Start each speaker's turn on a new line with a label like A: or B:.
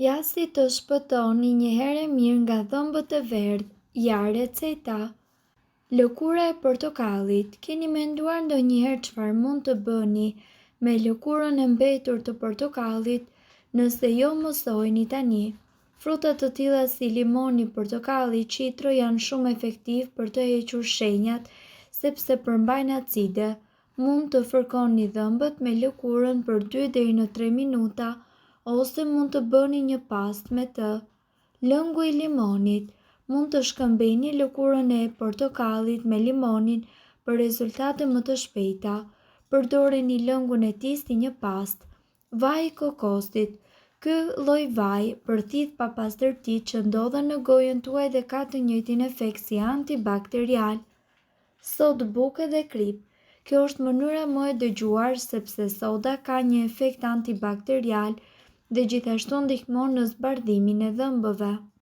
A: Jasi të shpëtoni një herë mirë nga dhëmbët e verdhë, ja receta. Lëkura e portokallit. Keni menduar ndonjëherë çfarë mund të bëni me lëkurën e mbetur të portokallit? Nëse jo, mësojini tani. Fruta të tilla si limoni, portokalli, citro janë shumë efektiv për të hequr shenjat sepse përmbajnë acide. Mund të fërkoni dhëmbët me lëkurën për 2 deri në 3 minuta ose mund të bëni një pastë me të. Lëngu i limonit. Mund të shkëmbeni lëkurën e portokallit me limonin për rezultate më të shpejta. Përdoreni lëngun e tij si një pastë. Vaj i kokosit. Ky lloj vaji përthith pa pastërti që ndodhen në gojën tuaj dhe ka të njëjtin efekt si antibakterial. Sodë buke dhe krip. Kjo është mënyra më e dëgjuar sepse soda ka një efekt antibakterial dhe gjithashtu ndihmon në zbardhimin e dhëmbëve.